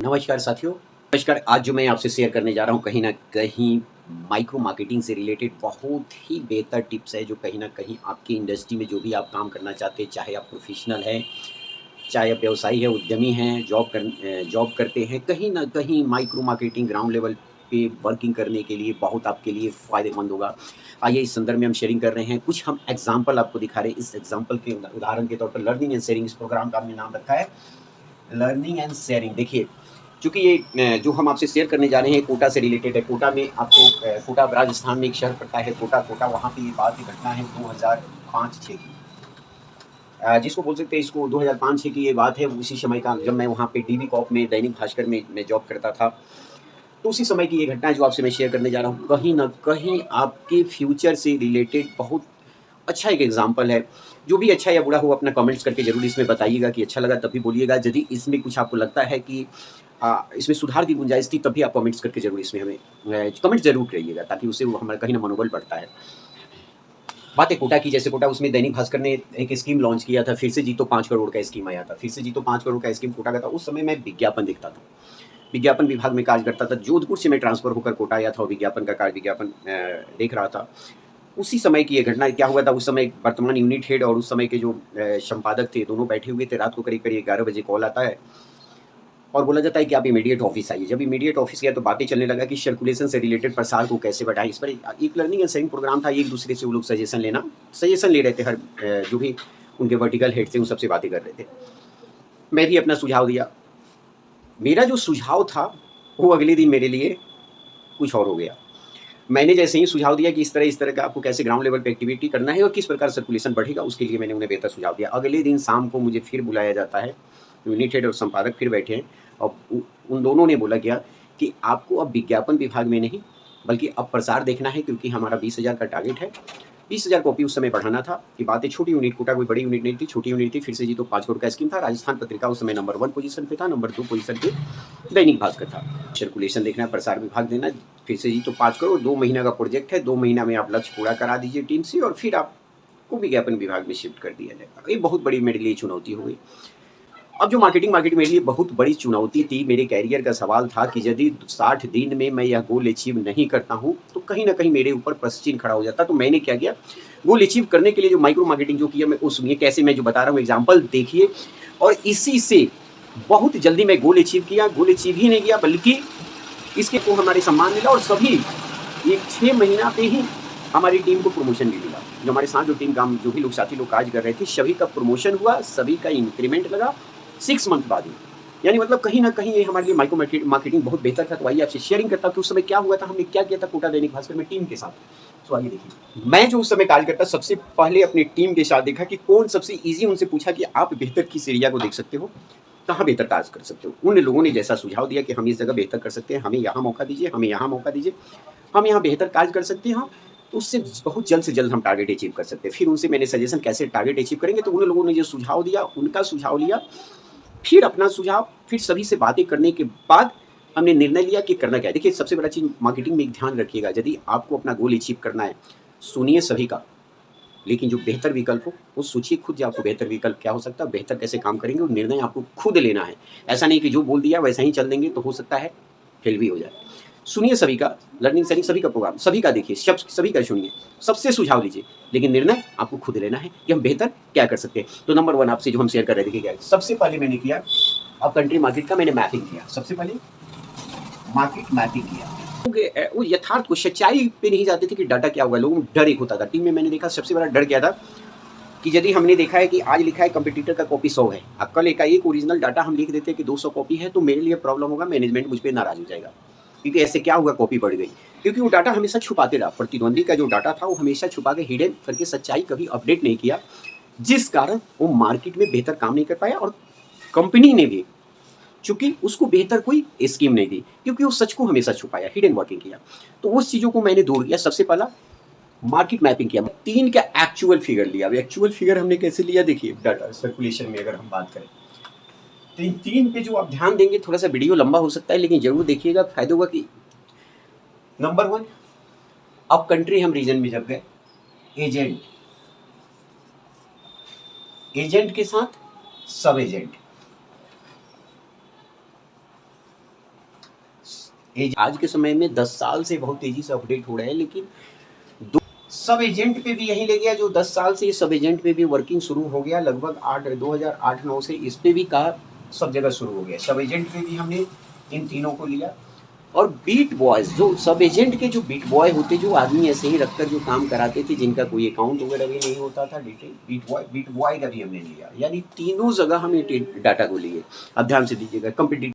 नमस्कार साथियों। नमस्कार। आज जो मैं आपसे शेयर करने जा रहा हूँ कहीं न कहीं माइक्रो मार्केटिंग से रिलेटेड बहुत ही बेहतर टिप्स है, जो कहीं न कहीं आपकी इंडस्ट्री में जो भी आप काम करना चाहते हैं, चाहे आप प्रोफ़ेशनल हैं, चाहे आप व्यवसायी हैं, उद्यमी हैं, जॉब करते हैं, कहीं न कहीं माइक्रो मार्केटिंग ग्राउंड लेवल पे वर्किंग करने के लिए बहुत आपके लिए फ़ायदेमंद होगा। आइए इस संदर्भ में हम शेयरिंग कर रहे हैं, कुछ हम एग्ज़ाम्पल आपको दिखा रहे हैं। इस एग्ज़ाम्पल के उदाहरण के तौर पर लर्निंग एंड शेयरिंग इस प्रोग्राम का हमने नाम रखा है, लर्निंग एंड शेयरिंग। देखिए, चूँकि ये जो हम आपसे शेयर करने जा रहे हैं कोटा से रिलेटेड है। कोटा में आपको कोटा अब राजस्थान में एक शहर पड़ता है कोटा। कोटा वहाँ पे ये बात की घटना है 2005-6 की। जिसको बोल सकते हैं, इसको 2005-6 की ये बात है। उसी समय का जब मैं वहाँ पे डीवी कॉप में दैनिक भास्कर में मैं जॉब करता था। तो उसी समय की ये घटना है जो आपसे मैं शेयर करने जा रहा हूँ। कहीं न कहीं आपके फ्यूचर से रिलेटेड बहुत अच्छा एक एग्ज़ाम्पल है। जो भी अच्छा या बुरा हो अपना कमेंट्स करके ज़रूर इसमें बताइएगा कि अच्छा लगा तब भी बोलिएगा। यदि इसमें कुछ आपको लगता है कि इसमें सुधार की गुंजाइश थी, तब भी आप कमेंट्स करके ज़रूर इसमें हमें कमेंट ज़रूर करिएगा, ताकि उससे वो हमारा कहीं न मनोबल बढ़ता है। बात है कोटा की। जैसे कोटा, उसमें दैनिक भास्कर ने एक स्कीम लॉन्च किया था, फिर से जीतो 5 करोड़ का स्कीम आया था। फिर से जीतो 5 करोड़ का स्कीम कोटा का था। उस समय मैं विज्ञापन देखता था। विज्ञापन विभाग में कार्य करता था। जोधपुर से मैं ट्रांसफ़र होकर कोटा आया था और विज्ञापन का कार्य देख रहा था। उसी समय की ये घटना है। क्या हुआ था, उस समय वर्तमान यूनिट हेड और उस समय के जो संपादक थे, दोनों बैठे हुए थे। रात को करीब-करीब 11 बजे कॉल आता है और बोला जाता है कि आप इमीडिएट ऑफ़िस आइए। जब इमीडिएट ऑफ़िस गया तो बातें चलने लगा कि सर्कुलेशन से रिलेटेड प्रसार को कैसे बढ़ाएँ। इस पर एक लर्निंग एंड शेयरिंग प्रोग्राम था। एक-दूसरे से वो लोग सजेशन ले रहे थे। जो भी उनके वर्टिकल हेड थे, उन सबसे बातें कर रहे थे। मैं भी अपना सुझाव दिया। मेरा जो सुझाव था, वो अगले दिन मेरे लिए कुछ और हो गया। मैंने जैसे ही सुझाव दिया कि इस तरह का आपको कैसे ग्राउंड लेवल पे एक्टिविटी करना है और किस प्रकार सर्कुलेशन बढ़ेगा, उसके लिए मैंने उन्हें बेहतर सुझाव दिया। अगले दिन शाम को मुझे फिर बुलाया जाता है। यूनिट हेड और संपादक फिर बैठे हैं और उन दोनों ने बोला गया कि आपको अब विज्ञापन विभाग में नहीं, बल्कि अब प्रसार देखना है, क्योंकि हमारा 20,000 का टारगेट है। 20,000 कॉपी उस समय बढ़ाना था। कि बातें छोटी यूनिट, कोटा कोई बड़ी यूनिट नहीं थी, छोटी यूनिट थी। फिर से जीतो 5 करोड़ का स्कीम था। राजस्थान पत्रिका उस समय नंबर 1 पोज़ीशन पे था, नंबर 2 पोज़ीशन पे दैनिक भास्कर था। सर्कुलेशन देखना है, प्रसार विभाग देना है। फिर से जीतो 5 करोड़, 2 महीने का प्रोजेक्ट है। 2 महीना में आप लक्ष्य पूरा करा दीजिए टीम से और फिर आपको विज्ञापन विभाग में शिफ्ट कर दिया जाएगा। ये बहुत बड़ी मेरे लिए चुनौती हो गई। अब जो मार्केटिंग मेरे लिए बहुत बड़ी चुनौती थी। मेरे करियर का सवाल था कि यदि 60 दिन में मैं यह गोल अचीव नहीं करता हूँ, तो कहीं न कहीं मेरे ऊपर प्रश्न चिन्ह खड़ा हो जाता है। तो मैंने क्या किया, गोल अचीव करने के लिए जो माइक्रो मार्केटिंग जो किया, मैं वो सुनिए कैसे, मैं जो बता रहा हूँ एग्ज़ाम्पल देखिए। और इसी से बहुत जल्दी मैं गोल अचीव किया। गोल अचीव ही नहीं किया, बल्कि इसके को हमारे सम्मान मिला और सभी एक 6 महीना पे ही हमारी टीम को प्रमोशन भी मिला। जो हमारे साथ जो टीम काम जो भी लोग साथी लोग कार्य कर रहे थे, सभी का प्रमोशन हुआ, सभी का इंक्रीमेंट लगा 6 मंथ बाद ही। यानी मतलब कहीं न कहीं ये हमारे लिए माइक्रो मार्केटिंग बहुत बेहतर था। तो आइए आपसे शेयरिंग करता हूँ कि उस समय क्या हुआ था, हमने क्या किया था कोटा दैनिक भास्कर में टीम के साथ। तो आइए देखिए। मैं जो उस समय कार्य करता, सबसे पहले अपनी टीम के साथ देखा कि कौन सबसे ईज़ी, उनसे पूछा कि आप बेहतर किस एरिया को देख सकते हो? कहाँ बेहतर कार्य कर सकते हो? उन लोगों ने जैसा सुझाव दिया कि हम इस जगह बेहतर कर सकते हैं, हमें यहाँ मौका दीजिए, हमें यहाँ मौका दीजिए, हम यहाँ बेहतर कार्य कर सकते हैं, तो उससे बहुत जल्द से जल्द हम टारगेट अचीव कर सकते हैं। फिर उनसे मैंने सजेशन कैसे टारगेट अचीव करेंगे, तो उन लोगों ने जो सुझाव दिया, उनका सुझाव लिया, फिर अपना सुझाव, फिर सभी से बातें करने के बाद हमने निर्णय लिया कि करना क्या है। देखिए, सबसे बड़ा चीज़ मार्केटिंग में एक ध्यान रखिएगा, यदि आपको अपना गोल अचीव करना है, सुनिए सभी का, लेकिन जो बेहतर विकल्प हो, वो सोचिए खुद कि आपको बेहतर विकल्प क्या हो सकता है, बेहतर कैसे काम करेंगे, वो निर्णय आपको खुद लेना है। ऐसा नहीं कि जो बोल दिया वैसा ही चल देंगे, तो हो सकता है फेल भी हो जाए। सुनिए सभी का, लर्निंग शेयरिंग सभी का प्रोग्राम, सभी का देखिए, सभी का सुनिए, सबसे सुझाव लीजिए, लेकिन निर्णय आपको खुद लेना है कि हम बेहतर क्या कर सकते हैं। तो नंबर 1 आपसे जो हम शेयर कर रहे थे कि क्या है, सबसे पहले मैंने किया, अब कंट्री मार्केट का मैंने मैपिंग किया। सबसे पहले मार्केट मैपिंग किया। वो यथार्थ को, सच्चाई पे नहीं जाते थे कि डाटा क्या होगा, लोगों में डर एक होता था। टीम में मैंने देखा सबसे बड़ा डर क्या था कि यदि हमने देखा है कि आज लिखा है कंपटीटर का कॉपी 100 है, अब कल एकाएक ओरिजिनल डाटा हम लिख देते हैं कि 200 कॉपी है, तो मेरे लिए प्रॉब्लम होगा, मैनेजमेंट मुझ पे नाराज़ हो जाएगा। क्योंकि ऐसे क्या हुआ, कॉपी बढ़ गई। क्योंकि वो डाटा हमेशा छुपाते रहा, प्रतिद्वंदी का जो डाटा था वो हमेशा छुपा के हिडन करके सच्चाई कभी अपडेट नहीं किया, जिस कारण वो मार्केट में बेहतर काम नहीं कर पाया और कंपनी ने भी, चूँकि उसको बेहतर कोई स्कीम नहीं दी, क्योंकि वो सच को हमेशा छुपाया, हिडन वर्किंग किया। तो उस चीज़ों को मैंने दूर किया। सबसे पहला मार्केट मैपिंग किया। 3 का एक्चुअल फिगर लिया। अब एक्चुअल फिगर हमने कैसे लिया, देखिए डाटा सर्कुलेशन में अगर हम बात करें, तो इन 3 पे जो आप ध्यान देंगे, थोड़ा-सा वीडियो लंबा हो सकता है, लेकिन ज़रूर देखिएगा, फ़ायदा होगा। कि नंबर 1, अब कंट्री हम रीजन में जब गए, एजेंट, एजेंट के साथ सब एजेंट, आज के समय में 10 साल से बहुत तेज़ी से अपडेट हो रहा है, लेकिन सब एजेंट पे भी यही ले गया जो 10 साल से सब एजेंट पे भी वर्किंग शुरू हो गया लगभग 2008-9 से इस पे भी कहा सब जगह शुरू हो गया। सब एजेंट पे भी हमने इन तीनों को लिया और बीट बॉयज़ जो सब एजेंट के जो बीट बॉय होते जो आदमी ऐसे ही रखकर जो काम कराते थे जिनका कोई अकाउंट वगैरह भी नहीं होता था डिटेल बीट बॉय का भी हमने लिया, यानी तीनों जगह हम ये डाटा को लिए। अब ध्यान से दीजिएगा कंपिटिटिव